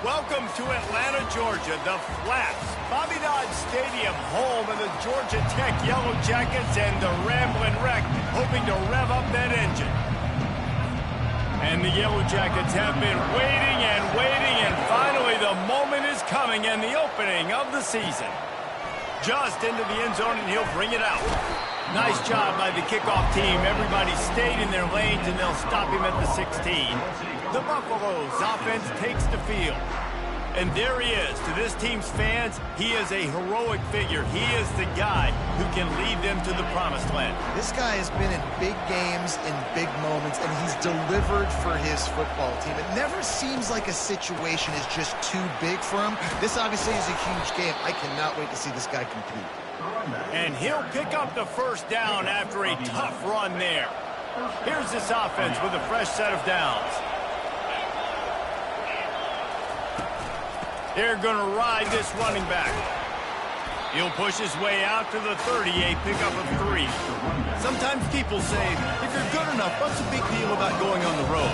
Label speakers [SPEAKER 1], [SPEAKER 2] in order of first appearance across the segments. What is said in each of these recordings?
[SPEAKER 1] Welcome to Atlanta, Georgia, the Flats, Bobby Dodd Stadium, home of the Georgia Tech Yellow Jackets and the Ramblin' Wreck, hoping to rev up that engine. And the Yellow Jackets have been waiting, and finally the moment is coming and the opening of the season. Just into the end zone, and he'll bring it out. Nice job by the kickoff team. Everybody stayed in their lanes, and they'll stop him at the 16. The Buffaloes offense takes the field. And there he is. To this team's fans, he is a heroic figure. He is the guy who can lead them to the promised land.
[SPEAKER 2] This guy has been in big games, in big moments, and he's delivered for his football team. It never seems like a situation is just too big for him. This obviously is a huge game. I cannot wait to see this guy compete.
[SPEAKER 1] And he'll pick up the first down after a tough run there. Here's this offense with a fresh set of downs. They're going to ride this running back. He'll push his way out to the 30, a pickup of 3. Sometimes people say, if you're good enough, what's the big deal about going on the road?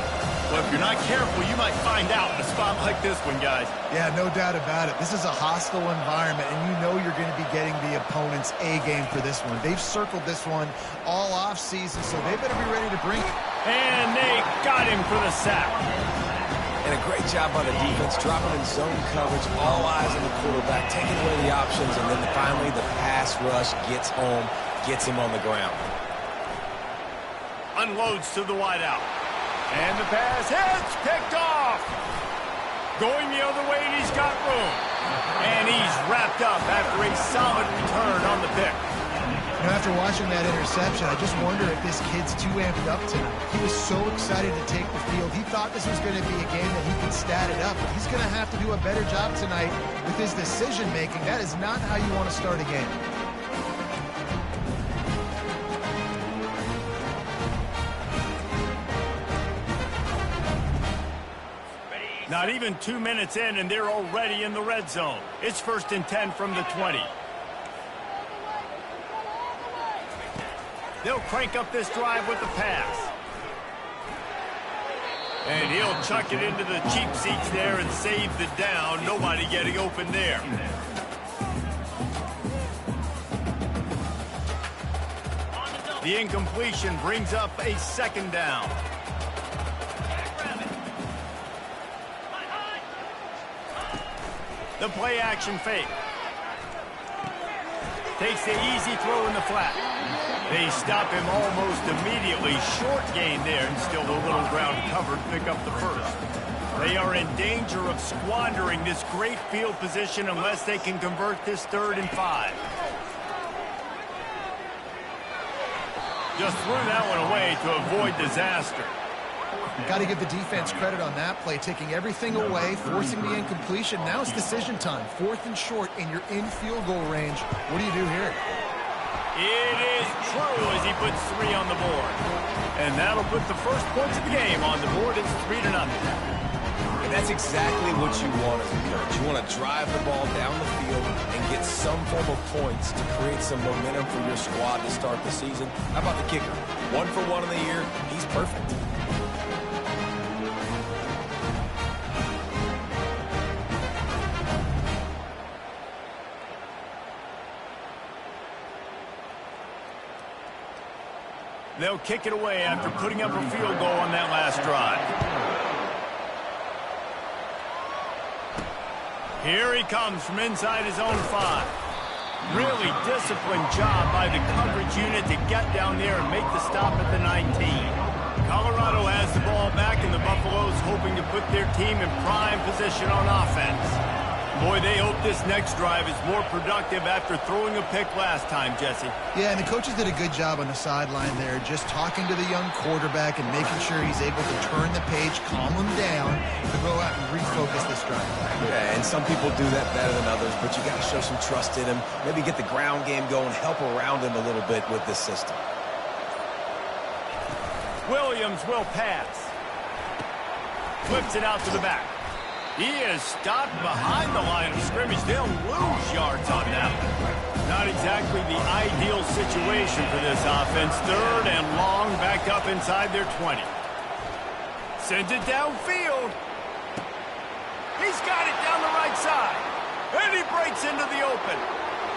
[SPEAKER 1] Well, if you're not careful, you might find out in a spot like this one, guys.
[SPEAKER 2] Yeah, no doubt about it. This is a hostile environment, and you know you're going to be getting the opponent's A game for this one. They've circled this one all off season, so they better be ready to bring it.
[SPEAKER 1] And they got him for the sack.
[SPEAKER 3] And a great job by the defense, dropping in zone coverage, all eyes on the quarterback, taking away the options, and then finally the pass rush gets home, gets him on the ground.
[SPEAKER 1] Unloads to the wideout. And the pass hits, picked off. Going the other way, and he's got room. And he's wrapped up after a solid return on the pick.
[SPEAKER 2] You know, after watching that interception, I just wonder if this kid's too amped up tonight. He was so excited to take the field. He thought this was going to be a game that he could stat it up, but he's going to have to do a better job tonight with his decision-making. That is not how you want to start a game.
[SPEAKER 1] Not even 2 minutes in, and they're already in the red zone. It's 1st and 10 from the 20. They'll crank up this drive with the pass. And he'll chuck it into the cheap seats there and save the down. Nobody getting open there. The incompletion brings up a 2nd down. The play action fake. Takes the easy throw in the flat. They stop him almost immediately. Short gain there, and still a little ground covered. Pick up the first. They are in danger of squandering this great field position unless they can convert this 3rd and 5. Just threw that one away to avoid disaster.
[SPEAKER 2] Got to give the defense credit on that play, taking everything away, forcing the incompletion. Now it's decision time. 4th and short, and you're in field goal range. What do you do here?
[SPEAKER 1] It is true as he puts 3 on the board. And that'll put the first points of the game on the board. It's 3-0.
[SPEAKER 3] And that's exactly what you want as a coach. You want to drive the ball down the field and get some form of points to create some momentum for your squad to start the season. How about the kicker? 1 for 1 in the year. He's perfect.
[SPEAKER 1] They'll kick it away after putting up a field goal on that last drive. Here he comes from inside his own 5. Really disciplined job by the coverage unit to get down there and make the stop at the 19. Colorado has the ball back, and the Buffaloes hoping to put their team in prime position on offense. Boy, they hope this next drive is more productive after throwing a pick last time, Jesse.
[SPEAKER 2] Yeah, and the coaches did a good job on the sideline there, just talking to the young quarterback and making sure he's able to turn the page, calm him down, to go out and refocus this drive.
[SPEAKER 3] Yeah, and some people do that better than others, but you got to show some trust in him, maybe get the ground game going, help around him a little bit with this system.
[SPEAKER 1] Williams will pass. Flips it out to the back. He is stopped behind the line of scrimmage. They'll lose yards on that one. Not exactly the ideal situation for this offense. 3rd and long, back up inside their 20. Sends it downfield. He's got breaks into the open.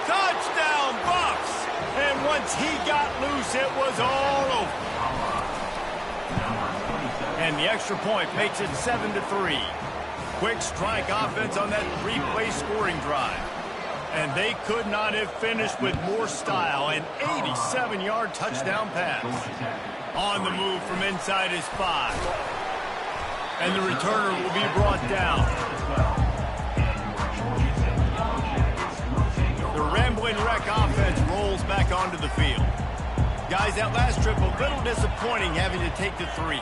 [SPEAKER 1] Touchdown, Bucks! And once he got loose, it was all over. And the extra point makes it 7-3. Quick strike offense on that three-play scoring drive. And they could not have finished with more style. An 87-yard touchdown pass. On the move from inside his 5. And the returner will be brought down. The Rambling Wreck offense rolls back onto the field. Guys, that last trip, a little disappointing having to take the 3.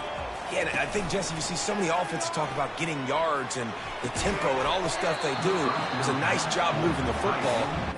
[SPEAKER 3] Yeah, and I think, Jesse, you see so many offenses talk about getting yards and the tempo and all the stuff they do. It was a nice job moving the football.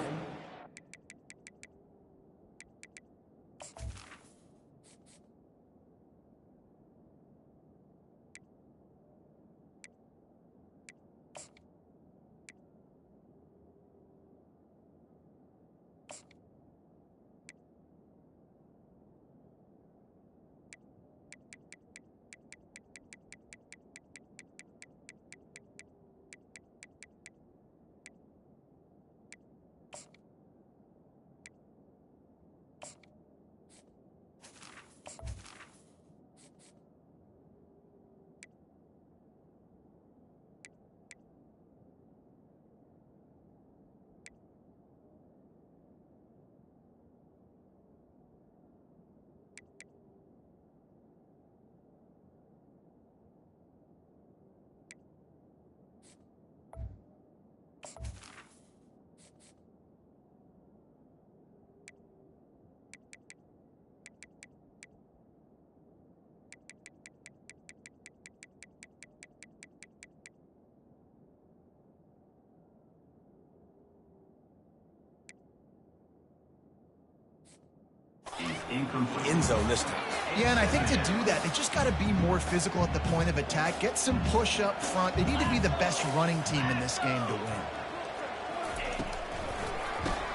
[SPEAKER 3] End zone this time.
[SPEAKER 2] Yeah, and I think to do that, they just got to be more physical at the point of attack. Get some push up front. They need to be the best running team in this game to win.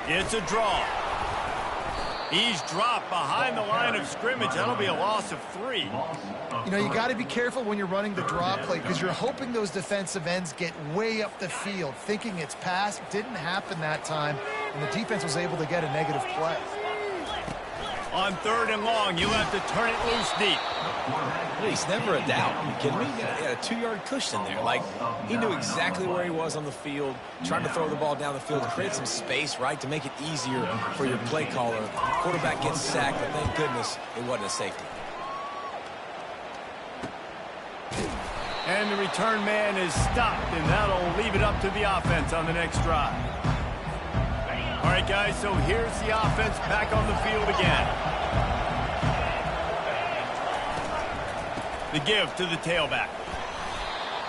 [SPEAKER 1] It's a draw. He's dropped behind the line of scrimmage. That'll be a loss of 3.
[SPEAKER 2] You know, you got to be careful when you're running the draw play because you're hoping those defensive ends get way up the field, thinking it's pass. Didn't happen that time, and the defense was able to get a negative play.
[SPEAKER 1] On 3rd and long, you'll have to turn it loose deep.
[SPEAKER 3] Please, never a doubt. Are you kidding me? He had a 2-yard cushion there. Like, he knew exactly where he was on the field, trying to throw the ball down the field, to create some space, right, to make it easier for your play caller. Quarterback gets sacked, but thank goodness it wasn't a safety.
[SPEAKER 1] And the return man is stopped, and that'll leave it up to the offense on the next drive. All right, guys, so here's the offense back on the field again. The give to the tailback.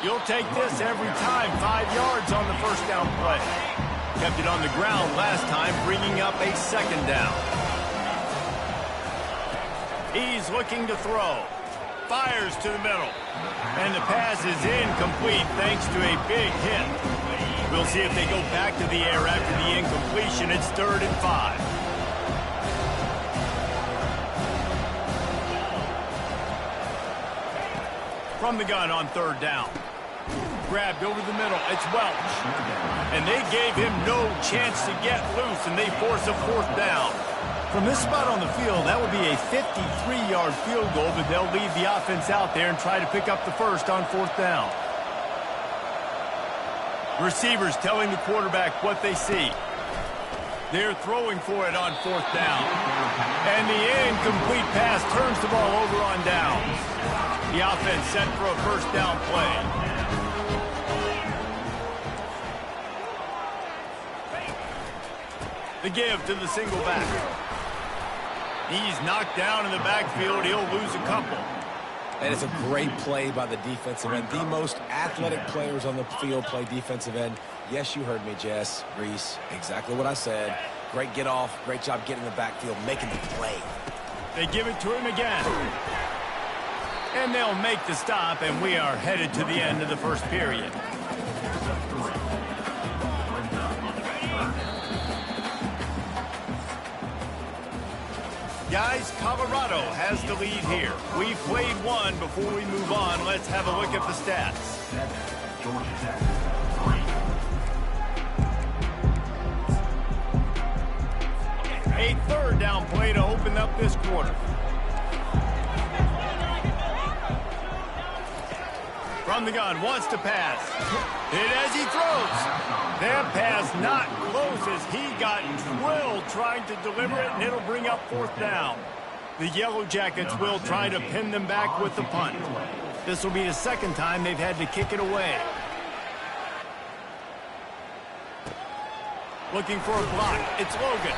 [SPEAKER 1] You'll take this every time. 5 yards on the first down play. Kept it on the ground last time, bringing up a 2nd down. He's looking to throw. Fires to the middle. And the pass is incomplete thanks to a big hit. We'll see if they go back to the air after the incompletion. It's 3rd and 5. From the gun on 3rd down. Grabbed over the middle. It's Welch. And they gave him no chance to get loose, and they force a 4th down. From this spot on the field, that would be a 53-yard field goal, but they'll leave the offense out there and try to pick up the first on 4th down. Receivers telling the quarterback what they see. They're throwing for it on 4th down. And the incomplete pass turns the ball over on downs. The offense set for a 1st down play. The give to the single back. He's knocked down in the backfield. He'll lose a couple.
[SPEAKER 3] And it's a great play by the defensive end. The most athletic players on the field play defensive end. Yes, you heard me, Jess, Reese. Exactly what I said. Great get off. Great job getting in the backfield, making the play.
[SPEAKER 1] They give it to him again. And they'll make the stop, and we are headed to the end of the first period. Guys, Colorado has the lead here. We've played one. Before we move on, let's have a look at the stats. this quarter. From the gun, wants to pass. Hit as he throws. That pass not close as he got drilled trying to deliver it, and it'll bring up 4th down. The Yellow Jackets will try to pin them back with the punt. This will be the 2nd time they've had to kick it away. Looking for a block. It's Logan.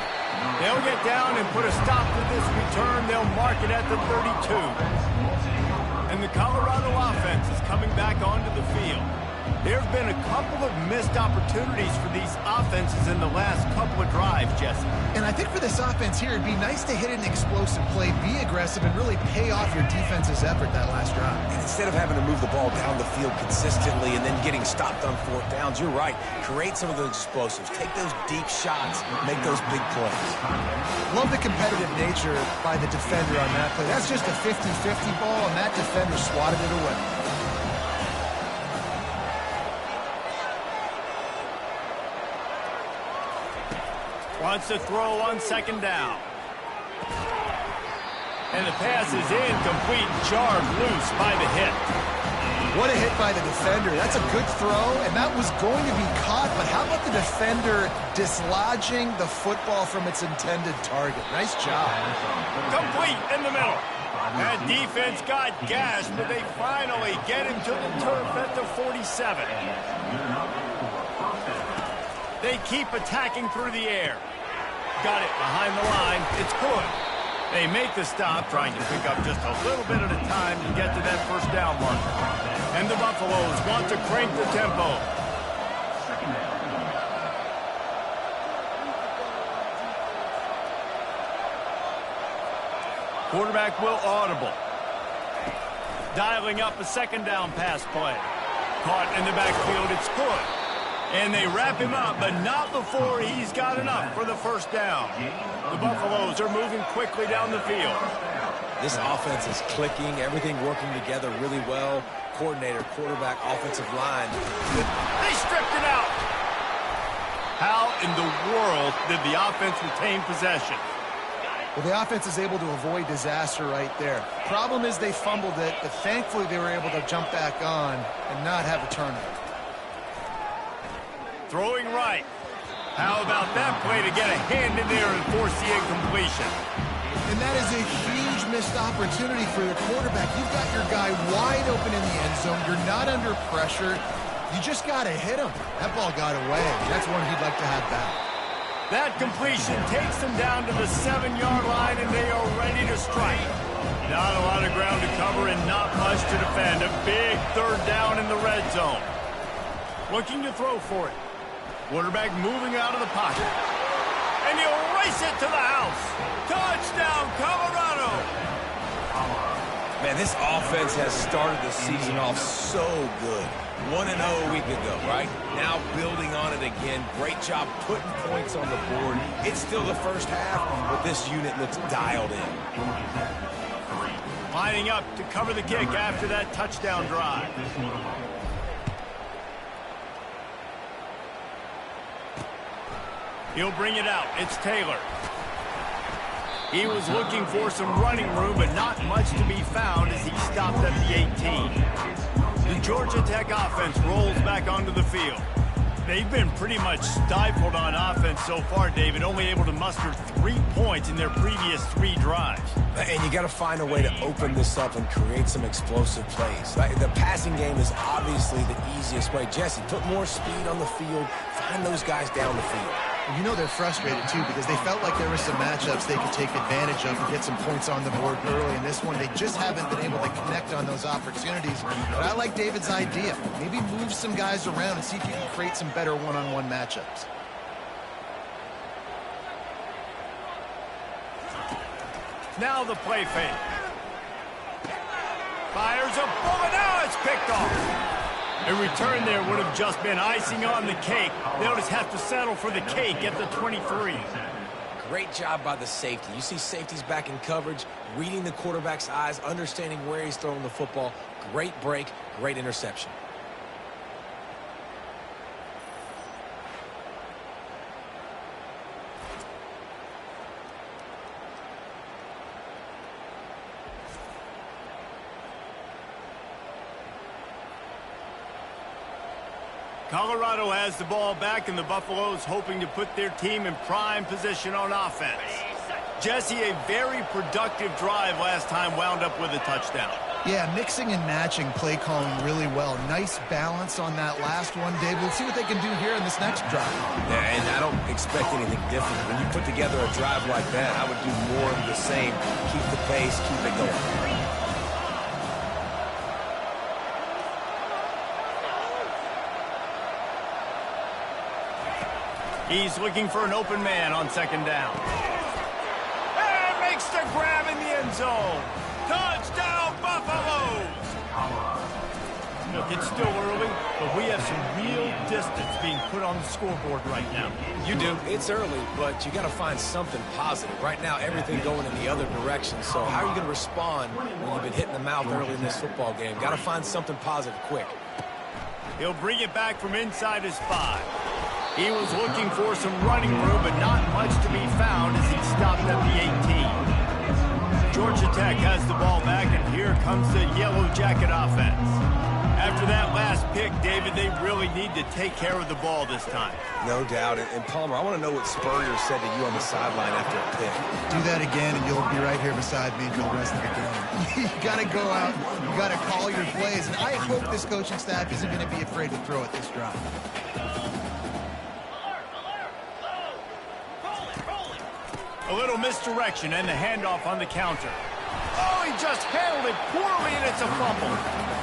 [SPEAKER 1] They'll get down and put a stop to this return. They'll mark it at the 32. And the Colorado offense is coming back onto the field. There have been a couple of missed opportunities for these offenses in the last couple of drives, Jesse.
[SPEAKER 2] And I think for this offense here, it'd be nice to hit an explosive play, be aggressive, and really pay off your defense's effort that last drive.
[SPEAKER 3] And instead of having to move the ball down the field consistently and then getting stopped on 4th downs, you're right. Create some of those explosives. Take those deep shots. Make those big plays.
[SPEAKER 2] Love the competitive nature by the defender on that play. That's just a 50-50 ball, and that defender swatted it away.
[SPEAKER 1] Wants to throw on 2nd down. And the pass is incomplete, jarred loose by the hit.
[SPEAKER 2] What a hit by the defender. That's a good throw, and that was going to be caught, but how about the defender dislodging the football from its intended target? Nice job.
[SPEAKER 1] Complete in the middle. That defense got gashed, but they finally get him to the turf at the 47. They keep attacking through the air. Got it behind the line. It's good. They make the stop, trying to pick up just a little bit at a time to get to that 1st down marker. And the Buffaloes want to crank the tempo. Quarterback will audible. Dialing up a 2nd down pass play. Caught in the backfield. It's good. And they wrap him up, but not before he's got enough for the 1st down. The Buffaloes are moving quickly down the field.
[SPEAKER 3] This offense is clicking, everything working together really well. Coordinator, quarterback, offensive line.
[SPEAKER 1] They stripped it out. How in the world did the offense retain possession?
[SPEAKER 2] Well, the offense is able to avoid disaster right there. Problem is they fumbled it, but thankfully they were able to jump back on and not have a turnover.
[SPEAKER 1] Throwing right. How about that play to get a hand in there and force the incompletion?
[SPEAKER 2] And that is a huge missed opportunity for your quarterback. You've got your guy wide open in the end zone. You're not under pressure. You just got to hit him. That ball got away. That's one he'd like to have back.
[SPEAKER 1] That completion takes them down to the 7-yard line, and they are ready to strike. Not a lot of ground to cover and not much to defend. A big 3rd down in the red zone. Looking to throw for it. Quarterback moving out of the pocket. And he'll race it to the house. Touchdown, Colorado.
[SPEAKER 3] Man, this offense has started the season off so good. 1-0 a week ago, right? Now building on it again. Great job putting points on the board. It's still the 1st half, but this unit looks dialed in.
[SPEAKER 1] Lining up to cover the kick after that touchdown drive. He'll bring it out. It's Taylor. He was looking for some running room, but not much to be found as he stopped at the 18. The Georgia Tech offense rolls back onto the field. They've been pretty much stifled on offense so far, David, only able to muster 3 points in their previous 3 drives.
[SPEAKER 3] And you got to find a way to open this up and create some explosive plays. The passing game is obviously the easiest way. Jesse, put more speed on the field. Find those guys down the field.
[SPEAKER 2] You know they're frustrated, too, because they felt like there were some matchups they could take advantage of and get some points on the board early. In this one, they just haven't been able to connect on those opportunities. But I like David's idea. Maybe move some guys around and see if you can create some better one-on-one matchups.
[SPEAKER 1] Now the play fake. Fires a bullet. Now it's picked off. A return there would have just been icing on the cake. They'll just have to settle for the cake at the 23.
[SPEAKER 3] Great job by the safety. You see safeties back in coverage, reading the quarterback's eyes, understanding where he's throwing the football. Great break, great interception.
[SPEAKER 1] Colorado has the ball back, and the Buffaloes hoping to put their team in prime position on offense. Jesse, a very productive drive last time wound up with a touchdown.
[SPEAKER 2] Yeah, mixing and matching play calling really well. Nice balance on that last one, Dave. Let's see what they can do here in this next drive.
[SPEAKER 3] Yeah, and I don't expect anything different. When you put together a drive like that, I would do more of the same. Keep the pace, keep it going.
[SPEAKER 1] He's looking for an open man on second down. And makes the grab in the end zone. Touchdown, Buffaloes! Look, it's still early, but we have some real distance being put on the scoreboard right now.
[SPEAKER 3] You do. It's early, but you got to find something positive. Right now, everything going in the other direction. So how are you going to respond when you've been hit in the mouth early in this football game? Got to find something positive quick.
[SPEAKER 1] He'll bring it back from inside his 5. He was looking for some running room, but not much to be found as he stopped at the 18. Georgia Tech has the ball back, and here comes the Yellow Jacket offense. After that last pick, David, they really need to take care of the ball this time.
[SPEAKER 3] No doubt. And Palmer, I want to know what Spurrier said to you on the sideline after a pick.
[SPEAKER 2] Do that again, and you'll be right here beside me for the rest of the game. You got to go out. You got to call your plays. And I hope this coaching staff isn't going to be afraid to throw at this drive.
[SPEAKER 1] A little misdirection and the handoff on the counter. Oh, he just handled it poorly, and it's a fumble.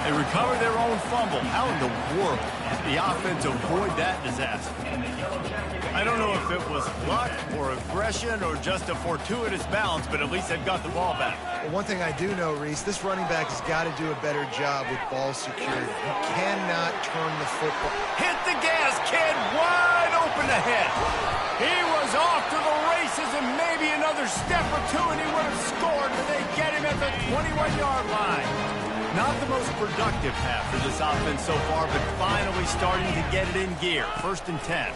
[SPEAKER 1] They recover their own fumble. How in the world did the offense avoid that disaster? I don't know if it was luck or aggression or just a fortuitous bounce, but at least they've got the ball back.
[SPEAKER 2] Well, one thing I do know, Reese, this running back has got to do a better job with ball security. He cannot turn the football.
[SPEAKER 1] Hit the gas, kid. Wide open ahead. He was off to the races, and maybe another step or two, and he would have scored, but they get him at the 21-yard line. Not the most productive half for this offense so far, but finally starting to get it in gear. 1st and 10.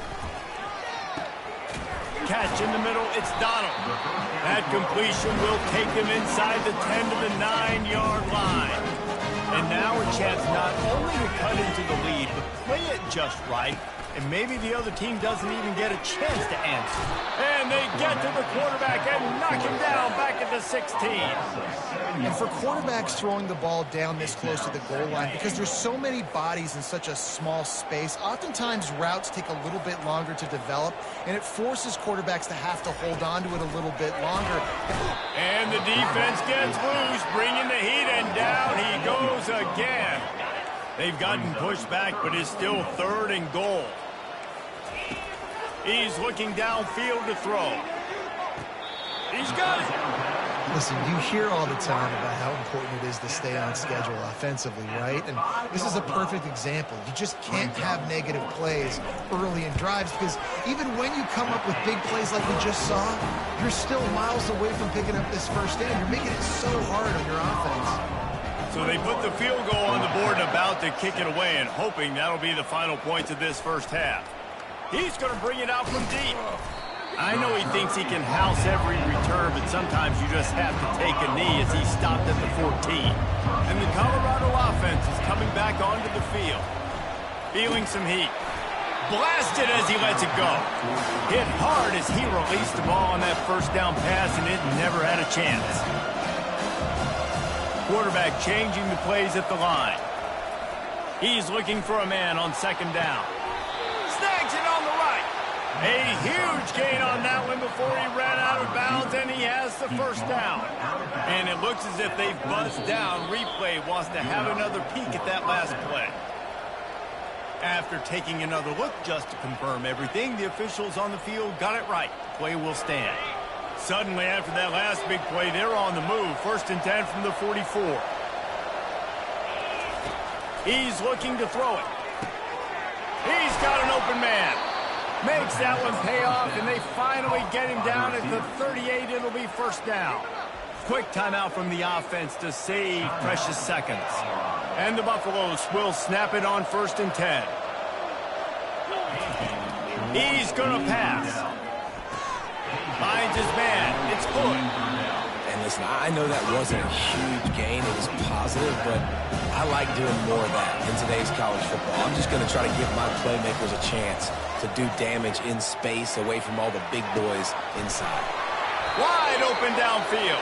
[SPEAKER 1] Catch in the middle, it's Donald. That completion will take him inside the 10 to the 9-yard line. And now a chance not only to cut into the lead, but play it just right. And maybe the other team doesn't even get a chance to answer. And they get to the quarterback and knock him down back at the 16.
[SPEAKER 2] And for quarterbacks throwing the ball down this close to the goal line, because there's so many bodies in such a small space, oftentimes routes take a little bit longer to develop, and it forces quarterbacks to have to hold on to it a little bit longer.
[SPEAKER 1] And the defense gets loose, bringing the heat, and down he goes again. They've gotten pushed back, but it's still 3rd and goal. He's looking downfield to throw. He's got it.
[SPEAKER 2] Listen, you hear all the time about how important it is to stay on schedule offensively, right? And this is a perfect example. You just can't have negative plays early in drives, because even when you come up with big plays like we just saw, you're still miles away from picking up this first down. You're making it so hard on your offense.
[SPEAKER 1] So they put the field goal on the board and about to kick it away, and hoping that'll be the final points of this first half. He's going to bring it out from deep. I know he thinks he can house every return, but sometimes you just have to take a knee as he stopped at the 14. And the Colorado offense is coming back onto the field. Feeling some heat. Blasted as he lets it go. Hit hard as he released the ball on that first down pass, and it never had a chance. Quarterback changing the plays at the line. He's looking for a man on second down. Snags it on the right. A huge gain on that one before he ran out of bounds, and he has the first down. And it looks as if they've buzzed down. Replay wants to have another peek at that last play. After taking another look just to confirm everything, the officials on the field got it right. The play will stand. Suddenly, after that last big play, they're on the move. 1st and 10 from the 44. He's looking to throw it. He's got an open man. Makes that one pay off, and they finally get him down at the 38. It'll be first down. Quick timeout from the offense to save precious seconds. And the Buffaloes will snap it on 1st and 10. He's going to pass. Finds his man. It's Hood.
[SPEAKER 3] And listen, I know that wasn't a huge gain. It was positive, but I like doing more of that in today's college football. I'm just going to try to give my playmakers a chance to do damage in space away from all the big boys inside.
[SPEAKER 1] Wide open downfield.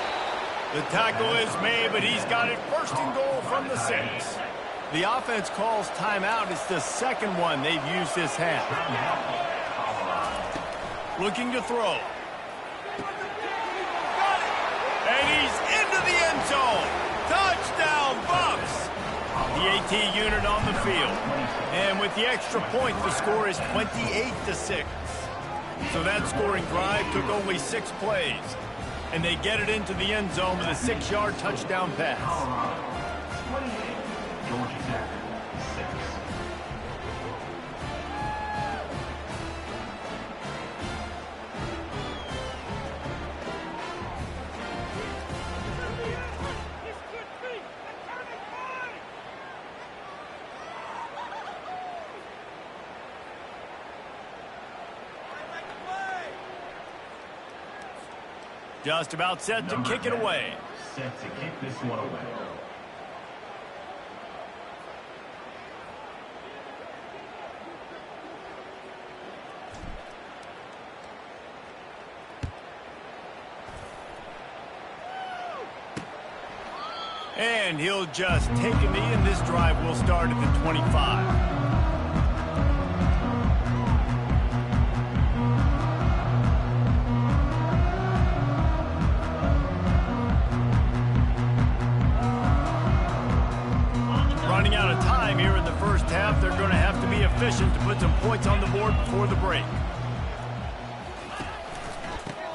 [SPEAKER 1] The tackle is made, but he's got it first and goal from the 6. The offense calls timeout. It's the second one they've used this half. Looking to throw. Got it. And he's into the end zone. Touchdown, Bucks. The AT unit on the field. And with the extra point, the score is 28-6. So that scoring drive took only 6 plays. And they get it into the end zone with a 6-yard touchdown pass. Just about set to kick it away.
[SPEAKER 4] Set to kick this one away.
[SPEAKER 1] And he'll just take a knee, and this drive will start at the 25. Running out of time here in the first half. They're going to have to be efficient to put some points on the board before the break.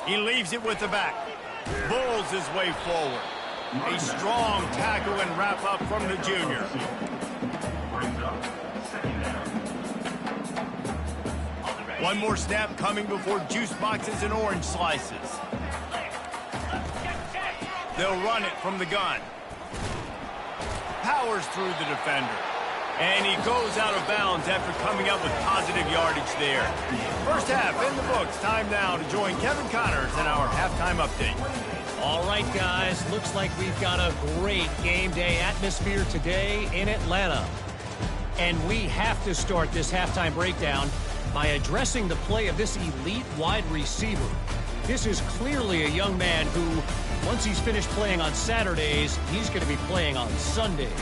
[SPEAKER 1] He leaves it with the back. Bulls his way forward. A strong tackle and wrap up from the junior. One more snap coming before juice boxes and orange slices. They'll run it from the gun. Powers through the defender. And he goes out of bounds after coming up with positive yardage there. First half in the books. Time now to join Kevin Connors in our halftime update.
[SPEAKER 5] All right, guys. Looks like we've got a great game day atmosphere today in Atlanta. And we have to start this halftime breakdown by addressing the play of this elite wide receiver. This is clearly a young man who, once he's finished playing on Saturdays, he's going to be playing on Sundays.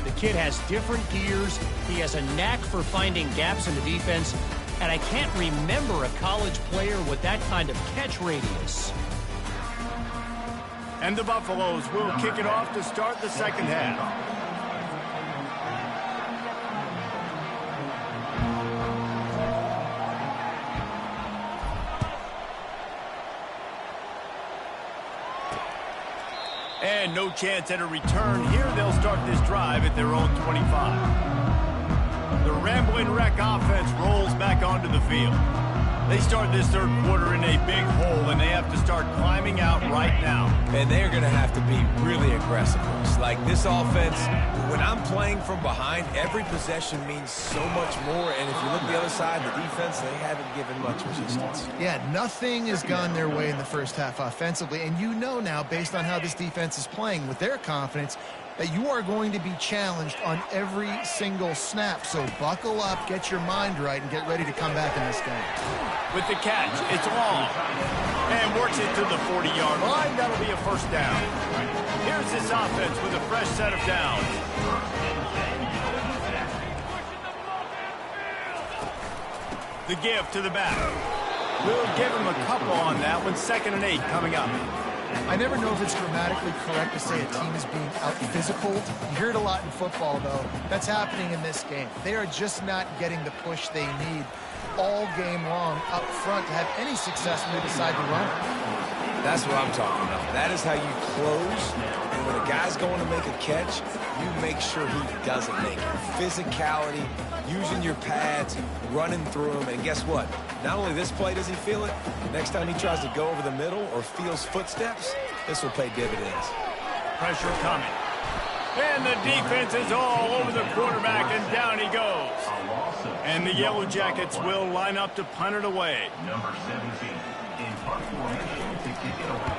[SPEAKER 5] The kid has different gears. He has a knack for finding gaps in the defense. And I can't remember a college player with that kind of catch radius.
[SPEAKER 1] And the Buffaloes will kick it off to start the second half. And no chance at a return here. They'll start this drive at their own 25. The Rambling Wreck offense rolls back onto the field. They start this third quarter in a big hole, and they have to start climbing out right now.
[SPEAKER 3] And they're going to have to be really aggressive. Like this offense, when I'm playing from behind, every possession means so much more. And if you look the other side, the defense, they haven't given much resistance.
[SPEAKER 2] Yeah, nothing has gone their way in the first half offensively. And you know now, based on how this defense is playing with their confidence, that you are going to be challenged on every single snap. So buckle up, get your mind right, and get ready to come back in this game.
[SPEAKER 1] With the catch, it's long. And works it to the 40-yard line. That'll be a first down. Here's this offense with a fresh set of downs. The give to the back. We'll give him a couple on that one. 2nd and 8 coming up.
[SPEAKER 2] I never know if it's grammatically correct to say a team is being out-physical. You hear it a lot in football, though. That's happening in this game. They are just not getting the push they need all game long up front to have any success when they decide to run it.
[SPEAKER 3] That's what I'm talking about. That is how you close. And when a guy's going to make a catch, you make sure he doesn't make it. Physicality, using your pads, running through them. And guess what? Not only this play does he feel it, next time he tries to go over the middle or feels footsteps, this will pay dividends.
[SPEAKER 1] Pressure coming. And the defense is all over the quarterback, and down he goes. And the Yellow Jackets will line up to punt it away.
[SPEAKER 4] Number 17 in punt formation to kick it away.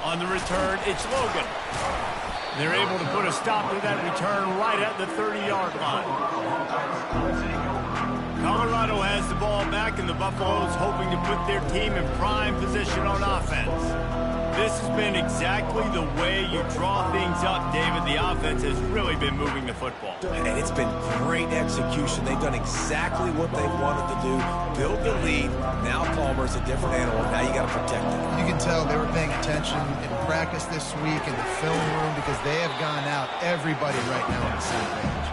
[SPEAKER 1] On the return, it's Logan. They're able to put a stop to that return right at the 30-yard line. Colorado has the ball back, and the Buffaloes hoping to put their team in prime position on offense. This has been exactly the way you draw things up, David. The offense has really been moving the football.
[SPEAKER 3] And it's been great execution. They've done exactly what they wanted to do. Build the lead. Now Palmer's a different animal. Now you got to protect it.
[SPEAKER 2] You can tell they were paying attention in practice this week in the film room because they have gone out everybody right now on the same page.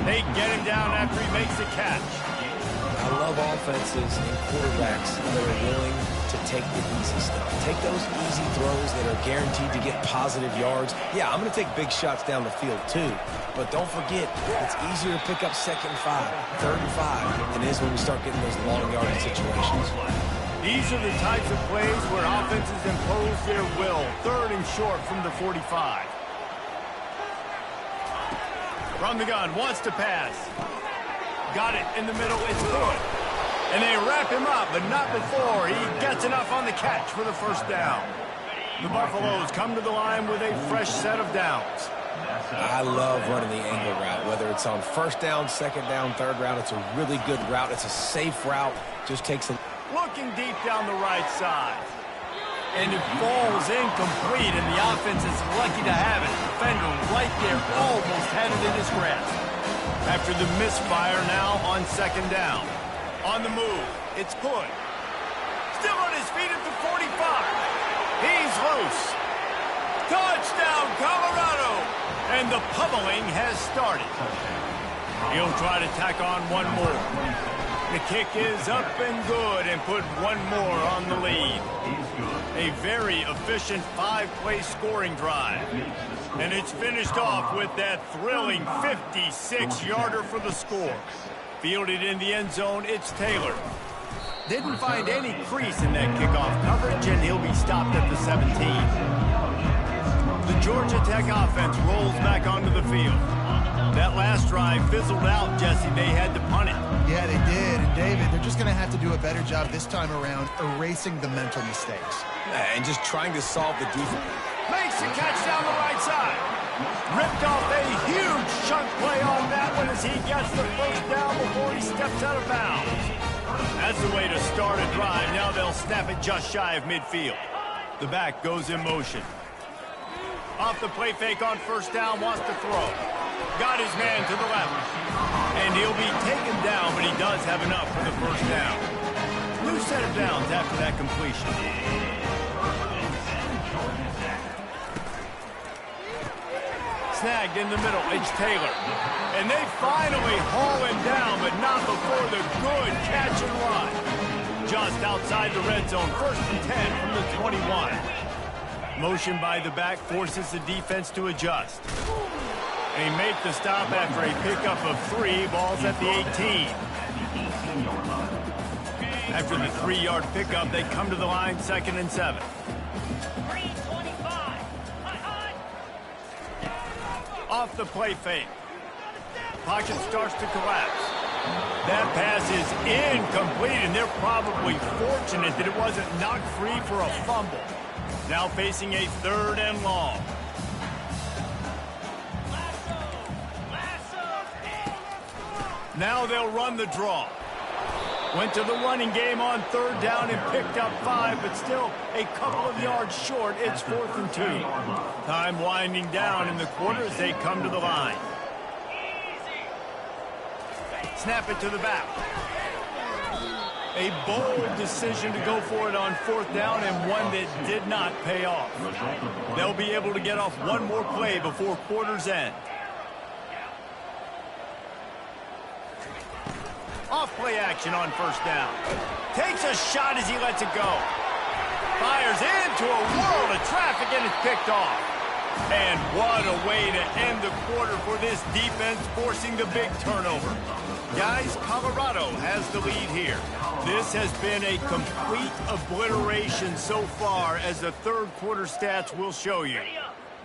[SPEAKER 1] They get him down after he makes the catch.
[SPEAKER 3] I love offenses and quarterbacks that are willing to take the easy stuff. Take those easy throws that are guaranteed to get positive yards. Yeah, I'm going to take big shots down the field too. But don't forget, it's easier to pick up 2nd and 5, 3rd and 5 than it is when we start getting those long yardage situations.
[SPEAKER 1] These are the types of plays where offenses impose their will. 3rd and short from the 45. From the gun, wants to pass. Got it in the middle, it's good. And they wrap him up, but not before he gets enough on the catch for the first down. The Buffaloes come to the line with a fresh set of downs.
[SPEAKER 3] I love running the angle route, whether it's on 1st down, 2nd down, 3rd route. It's a really good route. It's a safe route. Just takes a...
[SPEAKER 1] Looking deep down the right side. And it falls incomplete, and the offense is lucky to have it. Defender right there almost had it in his grasp. After the misfire now on 2nd down. On the move, it's good. Still on his feet at the 45. He's loose. Touchdown, Colorado! And the pummeling has started. He'll try to tack on one more. The kick is up and good and put one more on the lead. A very efficient 5-play scoring drive. And it's finished off with that thrilling 56-yarder for the score. Fielded in the end zone, it's Taylor. Didn't find any crease in that kickoff coverage, and he'll be stopped at the 17. The Georgia Tech offense rolls back onto the field. That last drive fizzled out, Jesse. They had to punt it.
[SPEAKER 2] Yeah, they did. And David, they're just going to have to do a better job this time around erasing the mental mistakes.
[SPEAKER 3] And just trying to solve the defense.
[SPEAKER 1] Makes the catch down the right side. Ripped off a huge chunk play on that one as he gets the first down before he steps out of bounds. That's the way to start a drive. Now they'll snap it just shy of midfield. The back goes in motion. Off the play fake on 1st down, wants to throw. Got his man to the left. And he'll be taken down, but he does have enough for the 1st down. New set of downs after that completion. Snagged in the middle, it's Taylor. And they finally haul him down, but not before the good catch and run. Just outside the red zone, 1st and 10 from the 21. Motion by the back forces the defense to adjust. They make the stop after a pickup of 3, balls at the 18. After the 3-yard pickup, they come to the line 2nd and 7. Off the play fake. Pocket starts to collapse. That pass is incomplete, and they're probably fortunate that it wasn't knocked free for a fumble. Now facing a 3rd and long. Now they'll run the draw. Went to the running game on 3rd down and picked up 5, but still a couple of yards short. It's 4th and 2. Time winding down in the quarter as they come to the line. Snap it to the back. A bold decision to go for it on 4th down, and one that did not pay off. They'll be able to get off one more play before quarter's end. Off play action on 1st down. Takes a shot as he lets it go. Fires into a world of traffic, and it's picked off. And what a way to end the quarter for this defense, forcing the big turnover. Guys, Colorado has the lead here. This has been a complete obliteration so far, as the 3rd quarter stats will show you.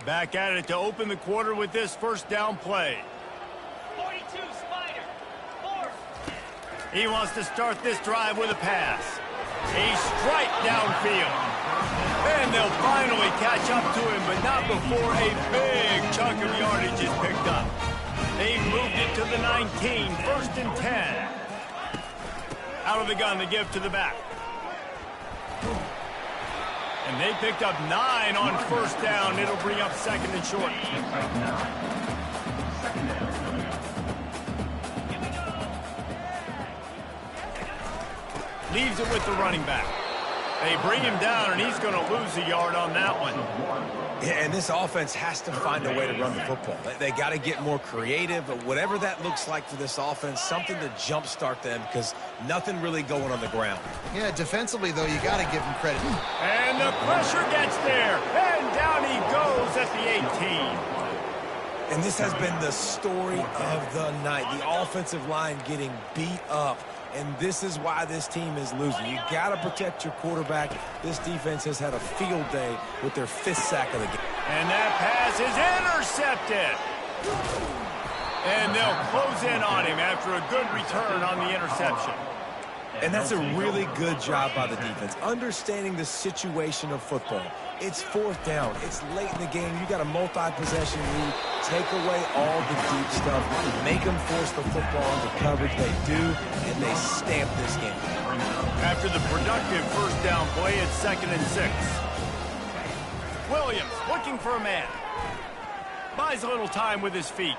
[SPEAKER 1] Back at it to open the quarter with this 1st down play.
[SPEAKER 6] 42, Spider. 4.
[SPEAKER 1] He wants to start this drive with a pass. A strike downfield. And they'll finally catch up to him, but not before a big chunk of yardage is picked up. They've moved it to the 19, 1st and 10. Out of the gun, they give to the back. And they picked up 9 on 1st down. It'll bring up 2nd and short. Leaves it with the running back. They bring him down, and he's going to lose a yard on that one.
[SPEAKER 3] Yeah, and this offense has to find a way to run the football. They got to get more creative, but whatever that looks like for this offense, something to jumpstart them because nothing really going on the ground.
[SPEAKER 2] Yeah, defensively, though, you got to give him credit.
[SPEAKER 1] And the pressure gets there, and down he goes at the 18.
[SPEAKER 3] And this has been the story of the night. The offensive line getting beat up. And this is why this team is losing. You got to protect your quarterback. This defense has had a field day with their 5th sack of the game.
[SPEAKER 1] And that pass is intercepted. And they'll close in on him after a good return on the interception.
[SPEAKER 3] And that's a really good job by the defense, understanding the situation of football. It's 4th down. It's late in the game. You got a multi-possession lead. Take away all the deep stuff. Make them force the football into coverage. They do, and they stamp this game.
[SPEAKER 1] After the productive 1st down play, it's 2nd and 6. Williams looking for a man. Buys a little time with his feet.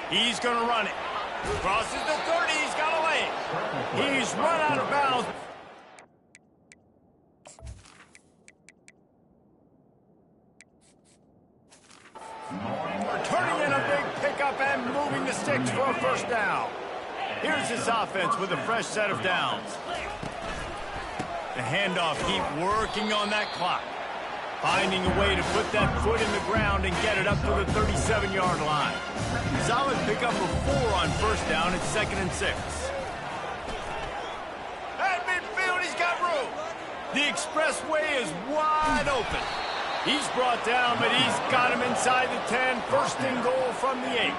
[SPEAKER 1] He's going to run it. Crosses the 30. He's got a leg. He's run out of bounds. Turning in a big pickup and moving the sticks for a 1st down. Here's this offense with a fresh set of downs. The handoff, keep working on that clock. Finding a way to put that foot in the ground and get it up to the 37-yard line. Solid pickup of 4 on 1st down. It's 2nd and 6. At midfield, he's got room. The expressway is wide open. He's brought down, but he's got him inside the 10. 1st and goal from the 8.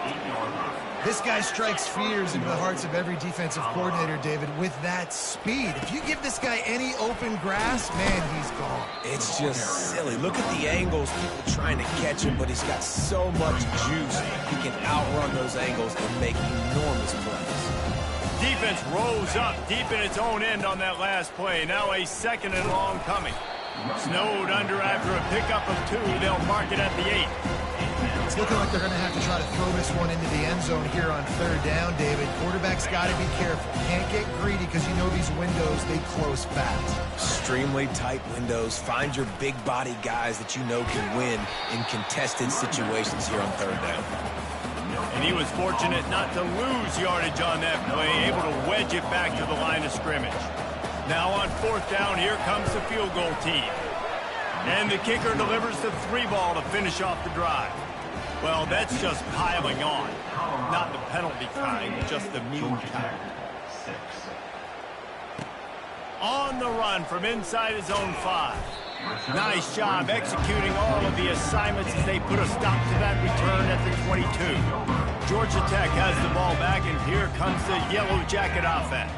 [SPEAKER 2] This guy strikes fears into the hearts of every defensive coordinator, David, with that speed. If you give this guy any open grass, man, he's gone.
[SPEAKER 3] It's just silly. Look at the angles, people trying to catch him, but he's got so much juice. He can outrun those angles and make enormous plays.
[SPEAKER 1] Defense rose up deep in its own end on that last play. Now a 2nd and long coming. Snowed under after a pickup of 2. They'll mark it at the 8.
[SPEAKER 2] It's looking like they're going to have to try to throw this one into the end zone here on 3rd down, David. Quarterback's got to be careful. Can't get greedy because you know these windows, they close fast.
[SPEAKER 3] Extremely tight windows. Find your big body guys that you know can win in contested situations here on 3rd down.
[SPEAKER 1] And he was fortunate not to lose yardage on that play, able to wedge it back to the line of scrimmage. Now on 4th down, here comes the field goal team. And the kicker delivers the 3 ball to finish off the drive. Well, that's just piling on. Not the penalty kind, just the mean kind. On the run from inside his own 5. Nice job executing all of the assignments as they put a stop to that return at the 22. Georgia Tech has the ball back, and here comes the Yellow Jacket offense.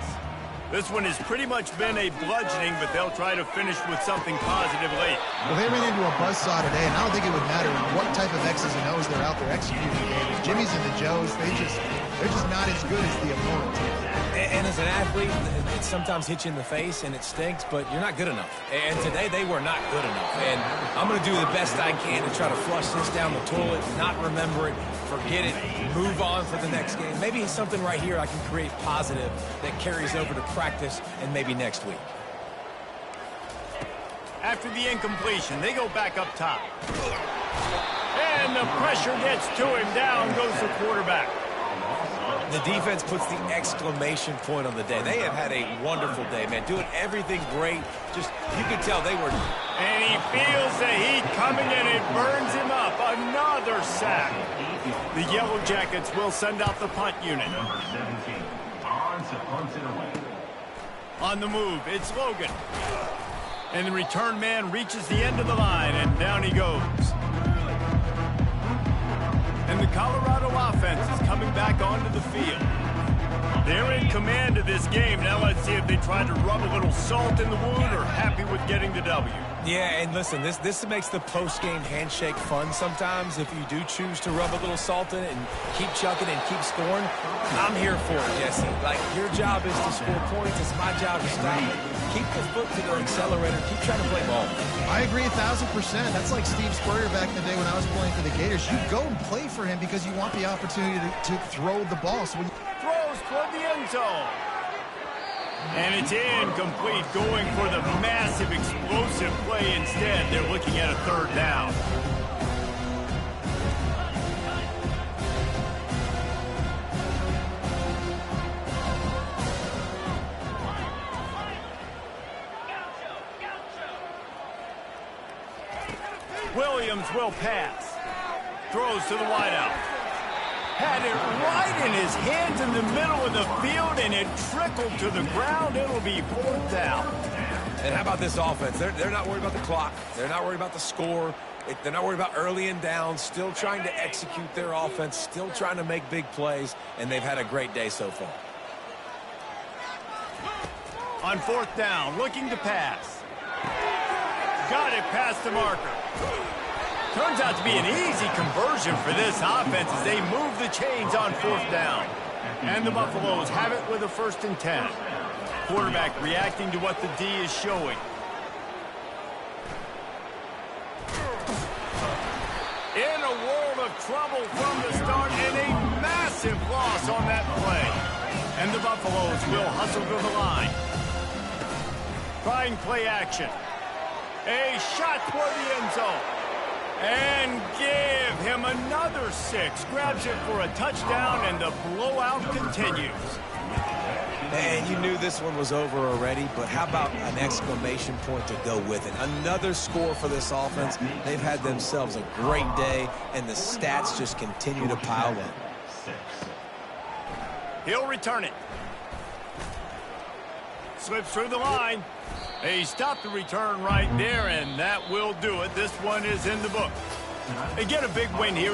[SPEAKER 1] This one has pretty much been a bludgeoning, but they'll try to finish with something positive late.
[SPEAKER 2] Well, they ran into a buzzsaw today, and I don't think it would matter what type of X's and O's they're out there executing today. The Jimmies and the Joes, they're just not as good as the opponent.
[SPEAKER 3] And as an athlete, it sometimes hits you in the face, and it stinks, but you're not good enough. And today, they were not good enough. And I'm going to do the best I can to try to flush this down the toilet, not remember it, forget it, move on for the next game. Maybe something right here I can create positive that carries over to practice and maybe next week.
[SPEAKER 1] After the incompletion, they go back up top. And the pressure gets to him. Down goes the quarterback.
[SPEAKER 3] The defense puts the exclamation point on the day. They have had a wonderful day, man. Doing everything great. Just, you can tell they were...
[SPEAKER 1] And he feels the heat coming in. It burns him up. Another sack. The Yellow Jackets will send out the punt unit. On the move, it's Logan. And the return man reaches the end of the line, and down he goes. And the Colorado offense is coming back onto the field. They're in command of this game. Now let's see if they try to rub a little salt in the wound or happy with getting the W.
[SPEAKER 3] Yeah, and listen, this makes the post-game handshake fun sometimes if you do choose to rub a little salt in it and keep chucking and keep scoring. I'm here for it, Jesse. Like, your job is to score points. It's my job to stop it. Keep the foot to the accelerator. Keep trying to play ball.
[SPEAKER 2] I agree 1,000%. That's like Steve Spurrier back in the day when I was playing for the Gators. You go and play for him because you want the opportunity to throw the ball. So when you
[SPEAKER 1] Throws toward the end zone. And it's incomplete, going for the massive explosive play instead. They're looking at a third down. Williams will pass. Throws to the wideout. Had it right in his hands in the middle of the field, and it trickled to the ground. It'll be fourth down.
[SPEAKER 3] And how about this offense? They're not worried about the clock. They're not worried about the score. They're not worried about early and down. Still trying to execute their offense. Still trying to make big plays. And they've had a great day so far.
[SPEAKER 1] On fourth down, looking to pass. Got it past the marker. Turns out to be an easy conversion for this offense as they move the chains on fourth down. And the Buffaloes have it with a 1st and 10. Quarterback reacting to what the D is showing. In a world of trouble from the start, and a massive loss on that play. And the Buffaloes will hustle to the line. Trying play action. A shot toward the end zone. And give him another 6. Grabs it for a touchdown, and the blowout continues.
[SPEAKER 3] And you knew this one was over already, but how about an exclamation point to go with it? Another score for this offense. They've had themselves a great day, and the stats just continue to pile up.
[SPEAKER 1] He'll return it. Slips through the line. He stopped the return right there, and that will do it. This one is in the book. They get a big win here.